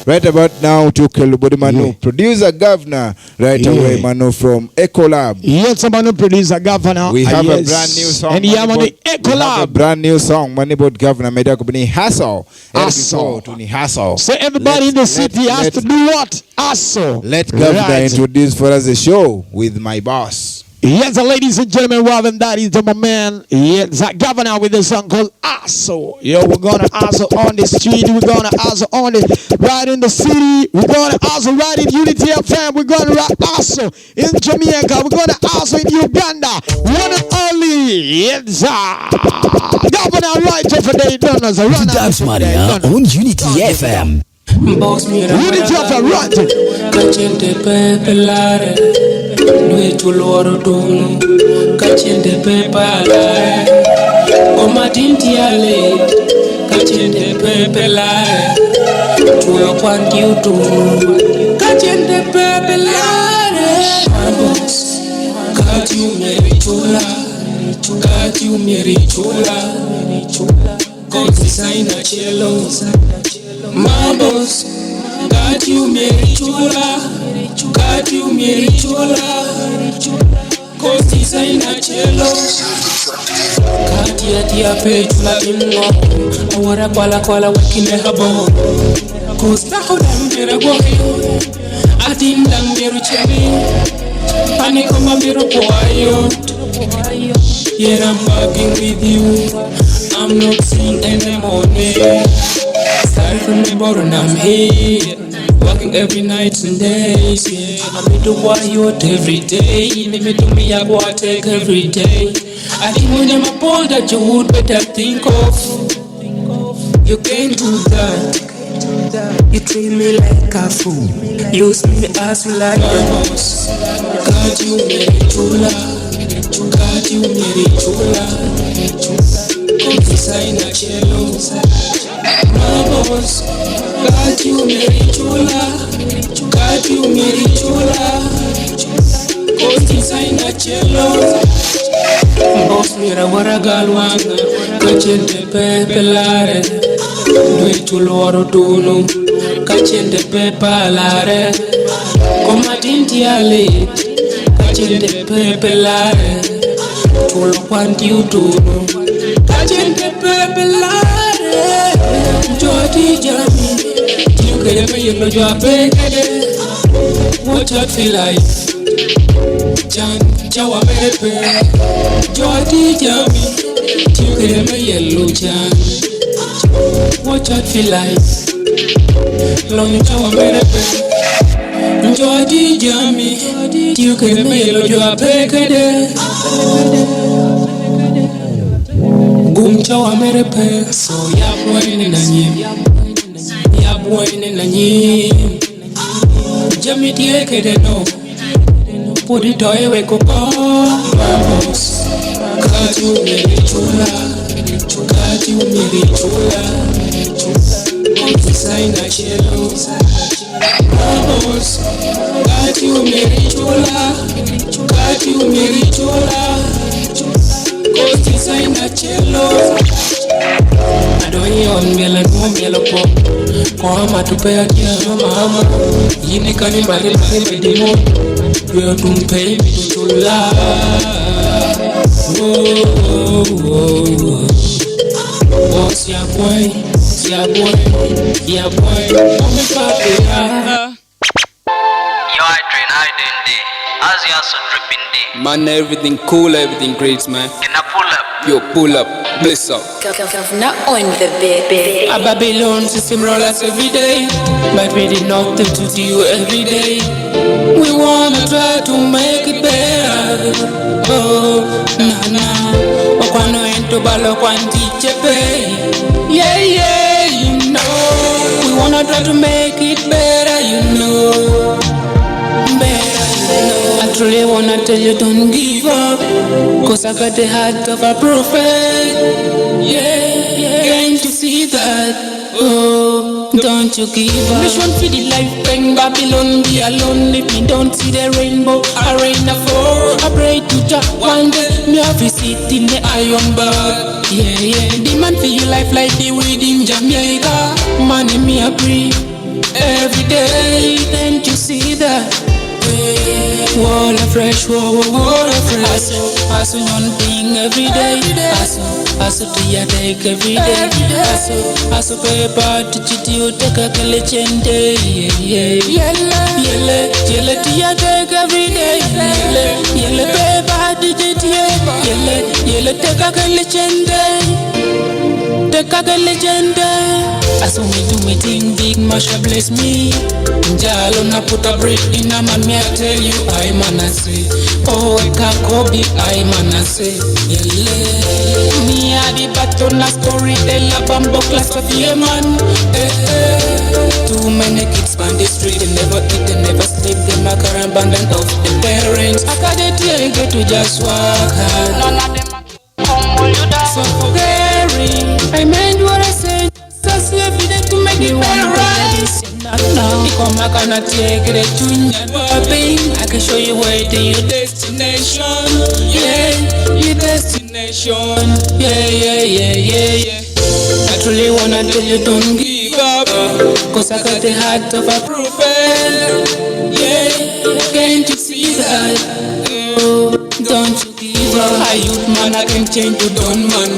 Right about now, to Kelubodi Manu, producer governor, right away, Manu from Ecolab. Yes, Manu, producer governor. We have a brand new song. And Ecolab. A brand new song, Moneyboard governor, made up Hassle. Hassle. So everybody in the city has to do what? Hustle. Let governor introduce for us the show with my boss. Yes, ladies and gentlemen, Robin, that is my man. Yes, governor with a song called Asso. Yo, we're gonna hustle on the street. We're gonna hustle on it right in the city. We're gonna hustle right in Unity FM. We're gonna hustle in Jamaica. We're gonna hustle in Uganda. One and only. Yes, governor right over there. Dance Maria on Unity FM. Unity FM right. Nuitu loro dunu kachende pepa la o matinti ale kachende pepe la tuyo kwanti utunu kachende pepe la kati umeri chula konti saina chelo mambos kati umeri chula kosti saina chelo kati atia pechula immo awara kwala wakine habo kosta hodambira goyo atindambira chemi paniko mambira kwayo. Yeah, I'm walking with you. I'm not seeing any morning. Started from the bottom, I'm here. Working every night and days, yeah. I'm into what every day. Limit to me, I take every day. I think when I'm appalled that you would better think of. You can't do that. You treat me like a fool. Use me as you like a boss. God, you made it chula. God, you made it chula. Design a cello. My boss. God, you made it chula. God, you made it chula. Design a cello. Boss, mira wara galwanga. Kachente pepelare. Nuitu loro dunu kachende pepa lare komatinti ale kachende pepe lare tulo kwanti utunu kachende pepe lare jodi jami tiukele meyelo jwa pekede what I feel like jan jawa pepe jodi jami tiukele meyelo jan what I feel like long jawa merepe njodi jami tiuke melo jwa pekede gum jawa merepe so ya bwene na nyim jami tiekede no podi toewe koko vamos kaju merichula kaju merichula design a cello. Vamos, got you merichula, got you merichula. Go design a cello. I don't on melo pop. Kama tupea kia mama. Yini kani mali medimo. We're to pay me to love. Oh. Boss ya boy. Yeah boy, I'm a papi. Yo, I train hiding day. As you also dripping day. Man, everything cool, everything great, man. Can I pull up? Yo, pull up, bless up. Not on the baby. A Babylon system roll us every day. But we did nothing to do every day. We wanna try to make it better. Oh, nah. Okwano ento balo kwanti chepe. Yeah. We wanna try to make it better, you know. I truly wanna tell you don't give up. Cause I got the heart of a prophet. Yeah. Can't you see that? Oh, don't you give up. Mission for the life, bring Babylon, be alone. If me don't see the rainbow, I rain a fall. I pray to Jah one day, me have to sit in the iron bar. Yeah. Demand for your life like the weed in Jamaica. Money me a pray, every day. Can't you see that? Wall of fresh, wall of fresh. Hustle on being every day. Hustle to your take every day. Hustle paper to chit you take a collection day. Yella to your take every day. Yella paper to chit you. Yella take a collection day. Take a legend day. As me do me thing big, Masha bless me. Jalo na put a break in a man, me I tell you, I man I say. Oh, I can't go big, I man I say. Yeah, me a the baton a story, tell a bamboo class of yeah man. Too many kids on the street, they never eat, they never sleep, they make a abandoned of the parents. I can't tell you get to just walk hard. None of them come you down. So very, I meant what I said. Just every day to make it better right. Now, come back and I take it to Bobie. I can show you where to your destination. Yeah, your destination. Yeah. I truly wanna tell you don't give up, cause I got the heart of a prophet. Yeah, can't you see that? Don't you give up. A youth man I can change to done man.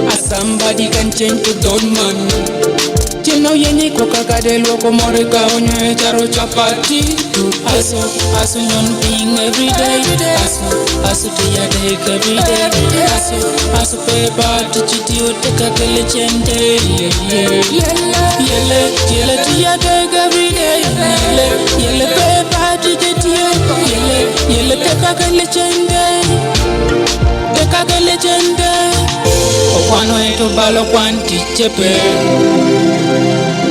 As somebody can change to done man. Chino yeni koka kadelo komoreka onye charo chapati. Hustle on being every day. Hustle to your day every day. Hustle paper to chit you take a collection day. Yella to your day every day. Yella paper to chit you. Yella take a collection day. Take a collection day. Okwano eto balo kwanti chepe.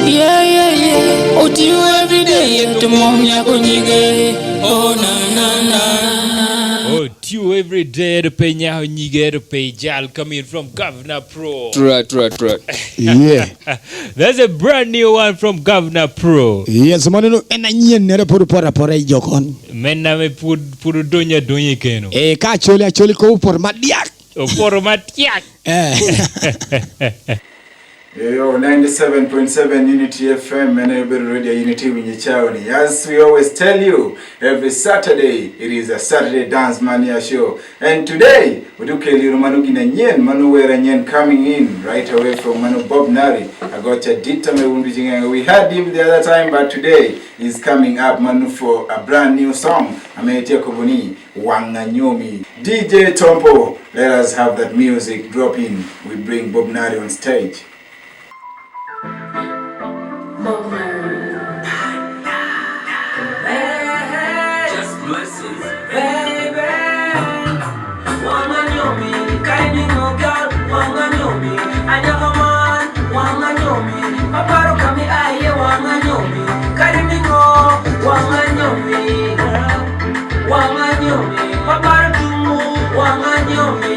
Yeah. Oti you every day eto momya kunyige. Oh na. Oti you every eto penya kunyige eto pejal coming from Governor Pro. Right. Yeah. That's a brand new one from Governor Pro. Yes, maneno enanye nere pora ijokon. Menna me puru donya keno. Ka choli ko por madiak. Por matiak. Yo, 97.7 Unity FM and everybody radio Unity Winyichaoni. As we always tell you, every Saturday it is a Saturday Dance Mania show. And today, we do Kelly Manu Gina Nyen, Manu Wera Nyen coming in right away from Manu Bob Nari. I got a dita me wunbijinga. We had him the other time, but today he's coming up Manu for a brand new song. Ametia Kobuni, Wanganyomi. DJ Tompo, let us have that music drop in. We bring Bob Nari on stage. Just blessings, baby. Wanganyomi, kaini no girl. Wanganyomi, anyaman. Wanganyomi, paparo kami aye. Wanganyomi, kaini no. Wanganyomi, wanganyomi, paparo tumu. Wanganyomi.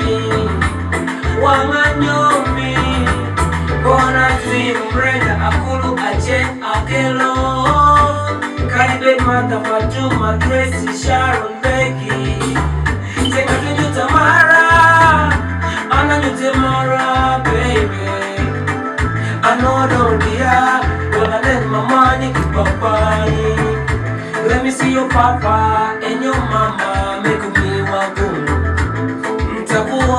Gonna see Brenda Akulu Achen Akelo. Karibe Mata Fatuma Tracy Sharon Becky. Take a little Tamara. Anna Tamara, baby. I know don't be well, I let my money to papa. Let me see your papa and your mama make me wago. Ntakuwa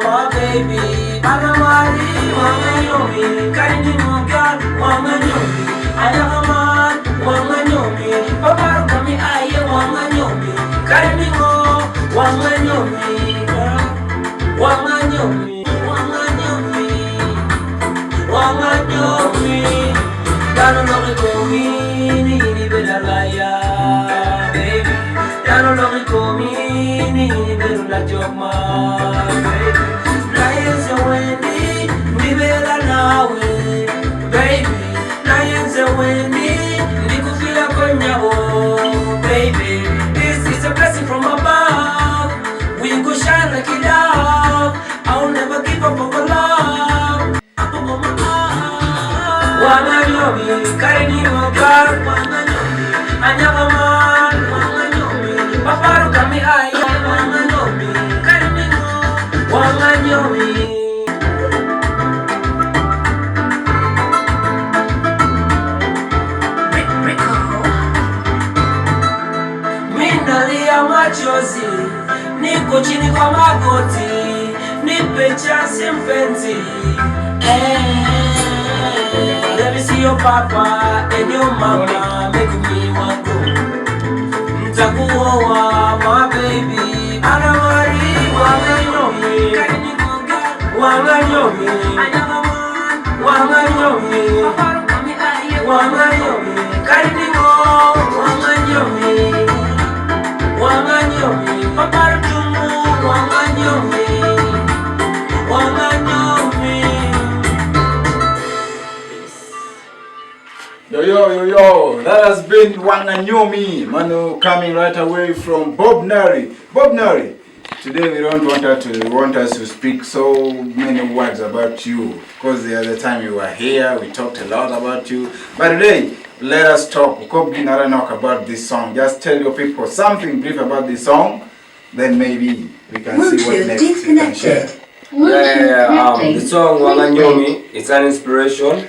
my baby. Anamari, wanganyomi, kaini mugal, wanganyomi, anyaman, wanganyomi, paparu kami aye, wanganyomi, kaini mo, wanganyomi, dano loki komi, ni bedalaya, baby, dano loki komi, ni bedula joma, baby. Baby, this is a blessing from above. We go shine like it up. I'll never give up on love. Wanganyomi, kaini mogar. Wanganyomi, anyaman. Wanganyomi, paparu kami aye. Wanganyomi, kaini mo. Wanganyomi. machozi, niko chini kwa magoti, nipe chance mpenzi. Let me see your papa and your mama make me want to. Ntakuoa my baby, anamari wanganyomi, wanganyomi, wanganyomi, wanganyomi, karingo, wanganyomi, wanganyomi, paparutumu, wanganyomi, wanganyomi. Yo, that has been Wanganyomi, Manu, coming right away from Bob Nari. Bob Nari, today we don't want us to speak so many words about you, because the other time you were here, we talked a lot about you. But today, let us talk about this song. Just tell your people something brief about this song, then maybe we can see what next you can share. The song Wanganyomi, it's an inspiration.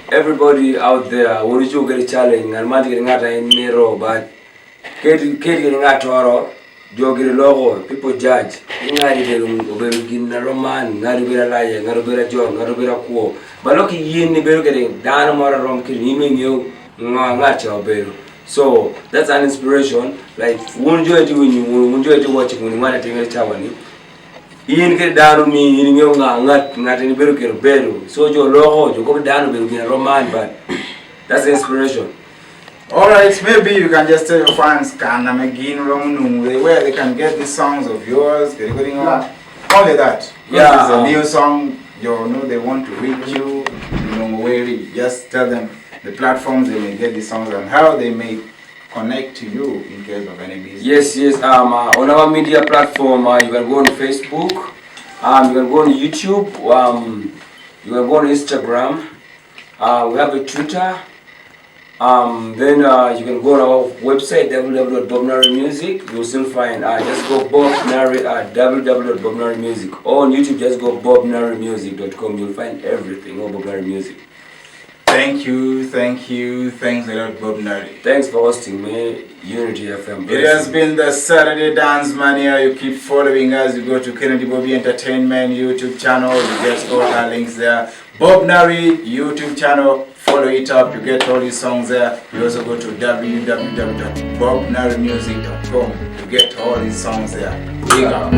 Everybody out there, would you get a challenge? And man getting out in mirror, but getting out to get a logo, people judge. Ngari a roman, ngari bera liar, ngari bera job, ngari bera quo. But look, you need to get down more rom killing you, ngacha beru. So that's an inspiration. Like, won't you do when you enjoy to watch it when you want to take a chawani? In get down me in your not in beru. So your logo, you go down with a roman, but that's the inspiration. Alright, maybe you can just tell your fans where they can get these songs of yours, getting on. Only that. Yeah. It's a new song, you know they want to reach you, where just tell them the platforms they may get these songs and how they may connect to you in case of any business. Yes. On our media platform, you can go on Facebook, you can go on YouTube, you can go on Instagram. We have a Twitter. Then you can go on our website www.bobnarimusic. You'll still find just go Bob Nari at www.bobnarimusic. Or on YouTube, just go bobnarimusic.com. You'll find everything on Bob Nari Music. Thanks a lot, Bob Nari. Thanks for hosting me, Unity FM. It has been the Saturday Dance Mania. You keep following us. You go to Kennedy Bobie Entertainment YouTube channel. You get all our links there. Bob Nari YouTube channel. Follow it up. You get all these songs there. You also go to www.bobnarimusic.com. You get all these songs there. Big up.